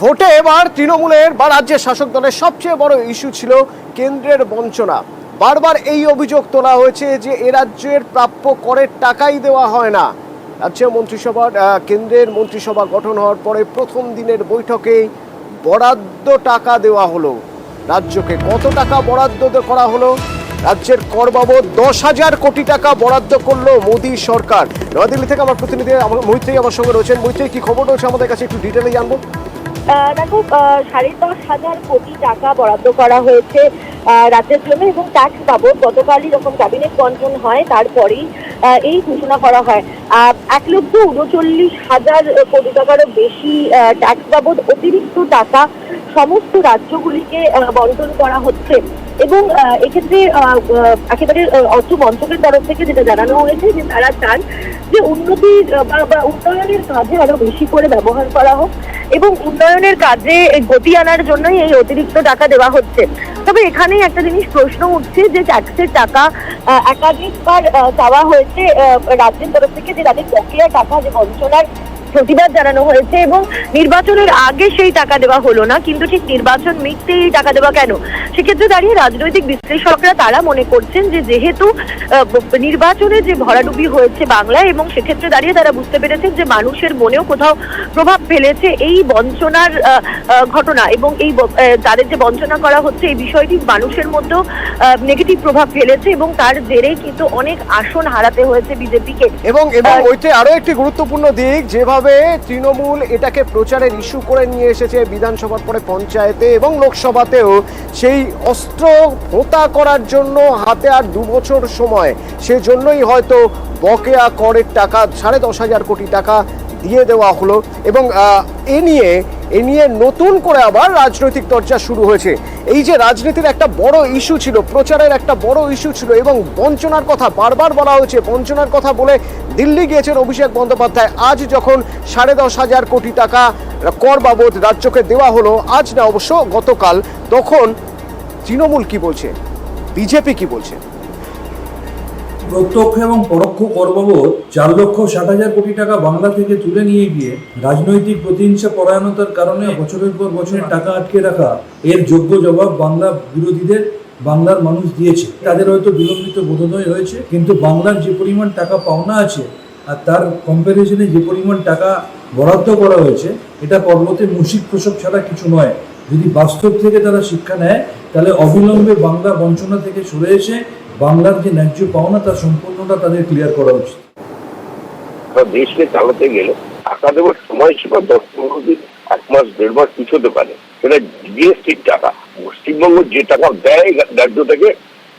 ভোটে এবার তৃণমূলের বা রাজ্যের শাসক দলের সবচেয়ে বড় ইস্যু ছিল কেন্দ্রের বঞ্চনা। বারবার এই অভিযোগ তোলা হয়েছে যে এ রাজ্যের প্রাপ্য করের টাকাই দেওয়া হয় না। রাজ্যের মন্ত্রিসভার কেন্দ্রের মন্ত্রিসভা গঠন হওয়ার পরে প্রথম দিনের বৈঠকেই বরাদ্দ টাকা দেওয়া হলো। রাজ্যকে কত টাকা বরাদ্দ করা হলো? রাজ্যের কর বাবদ 10,000 কোটি টাকা বরাদ্দ করলো মোদী সরকার। নয়াদিল্লি থেকে আমার প্রতিনিধি মৈত্রী আমার সঙ্গে রয়েছেন। মৈত্রী, কি খবর রয়েছে আমাদের কাছে একটু ডিটেলে জানবো। দেখো, 10,500 কোটি টাকা বরাদ্দ করা হয়েছে রাজ্যের জন্য এবং ট্যাক্স বাবদ গতকালই যখন ক্যাবিনেট বন্টন হয় তারপরেই এই ঘোষণা করা হয়। 1,39,000 কোটি টাকারও বেশি ট্যাক্স বাবদ অতিরিক্ত টাকা সমস্ত রাজ্যগুলিকে বন্টন করা হচ্ছে এবং এক্ষেত্রে একেবারে অর্থ মন্ত্রকের তরফ থেকে যেটা জানানো হয়েছে যে তারা চান যে উন্নতির বা উন্নয়নের কাজে আরো বেশি করে ব্যবহার করা হোক এবং উন্নয়নের কাজে গতি আনার জন্যই এই অতিরিক্ত টাকা দেওয়া হচ্ছে। তবে এখানেই একটা জিনিস প্রশ্ন উঠছে যে ট্যাক্সের টাকা একাধিকবার চাওয়া হয়েছে রাজ্যের তরফ থেকে, যে তাদের বকেয়া টাকা যে বঞ্চনার প্রতিবাদ জানানো হয়েছে এবং নির্বাচনের আগে সেই টাকা দেওয়া হলো না, কিন্তু ঠিক নির্বাচন মিটতে এই টাকা দেওয়া কেন? সেক্ষেত্রে দাঁড়িয়ে রাজনৈতিক বিশ্লেষকরা তারা মনে করছেন যে যেহেতু নির্বাচনে যে ভরাডুবি হয়েছে বাংলায় এবং সেক্ষেত্রে দাঁড়িয়ে তারা বুঝতে পেরেছেন যে মানুষের মনেও কোথাও প্রভাব ফেলেছে এই বঞ্চনার ঘটনা এবং এই তাদের যে বঞ্চনা করা হচ্ছে এই বিষয়টি মানুষের মধ্যেও নেগেটিভ প্রভাব ফেলেছে এবং তার জেরেই কিন্তু অনেক আসন হারাতে হয়েছে বিজেপিকে। এবং ওইতে আরো একটি গুরুত্বপূর্ণ দিক, যেভাবে তৃণমূল এটাকে প্রচারের ইস্যু করে নিয়ে এসেছে বিধানসভার পরে পঞ্চায়েতে এবং লোকসভাতেও, সেই অস্ত্র ভোতা করার জন্য হাতে আর 2 বছর সময়, সেজন্যই হয়তো বকেয়া করের টাকা 10,500 কোটি টাকা দিয়ে দেওয়া হলো এবং এ নিয়ে নতুন করে আবার রাজনৈতিক চর্চা শুরু হয়েছে। এই যে রাজনীতির একটা বড় ইস্যু ছিল, প্রচারের একটা বড় ইস্যু ছিল এবং বঞ্চনার কথা বারবার বলা হয়েছে, বঞ্চনার কথা বলে দিল্লি গিয়েছেন অভিষেক বন্দ্যোপাধ্যায়। আজ যখন 10,500 কোটি টাকা কর বাবদ রাজ্যকে দেওয়া হলো, আজ না অবশ্য গতকাল, তখন তৃণমূল কি বলছে, বিজেপি কি বলছে? প্রত্যক্ষ এবং পরোক্ষ কর বাবদ 4,60,000 কোটি টাকা বাংলা থেকে তুলে নিয়ে গিয়ে রাজনৈতিক প্রতিহিংসা পরায়ণতার কারণে বছরের পর বছর টাকা আটকে রাখা, এর যোগ্য জবাব বাংলা বিরোধীদের বাংলার মানুষ দিয়েছে। তাদের হয়তো বিলম্বিত বোধোদয় হয়েছে, কিন্তু বাংলার যে পরিমাণ টাকা পাওনা আছে আর তার কম্প্যারিজনে যে পরিমাণ টাকা বরাদ্দ করা হয়েছে, এটা পর্বতে মুশিক প্রসব ছাড়া কিছু নয়। যদি বাস্তব থেকে তারা শিক্ষা নেয় তাহলে অবিলম্বে বাংলা বঞ্চনা থেকে সরে এসে বাংলার যে ন্যায্য পাওনা তার সম্পূর্ণটা তাদের ক্লিয়ার করা উচিত। দেশকে চালাতে গেলে টাকা দেওয়ার সময়সীমা 10-15 দিন, 1 মাস 1.5 মাস কিছু হতে পারে। সেটা জিএসটির টাকা, পশ্চিমবঙ্গ যে টাকা দেয় রাজ্য থেকে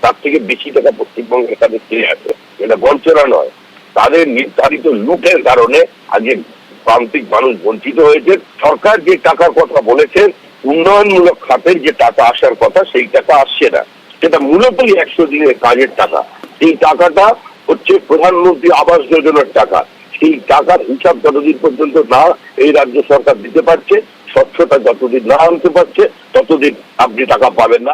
তার থেকে বেশি টাকা পশ্চিমবঙ্গের কাছে ফিরে আসে। এটা বঞ্চনা নয়, তাদের নির্ধারিত লুটের কারণে আজকে প্রান্তিক মানুষ বঞ্চিত হয়েছে। সরকার যে টাকার কথা বলেছে, উন্নয়নমূলক খাতের যে টাকা আসার কথা সেই টাকা আসছে না। সেটা মূলতই 100 দিনের কাজের টাকা। সেই টাকাটা হচ্ছে প্রধানমন্ত্রী আবাস যোজনার টাকা। সেই টাকার হিসাব যতদিন পর্যন্ত না এই রাজ্য সরকার দিতে পারছে, স্বচ্ছতা যতদিন না আনতে পারছে, ততদিন আপনি টাকা পাবেন না।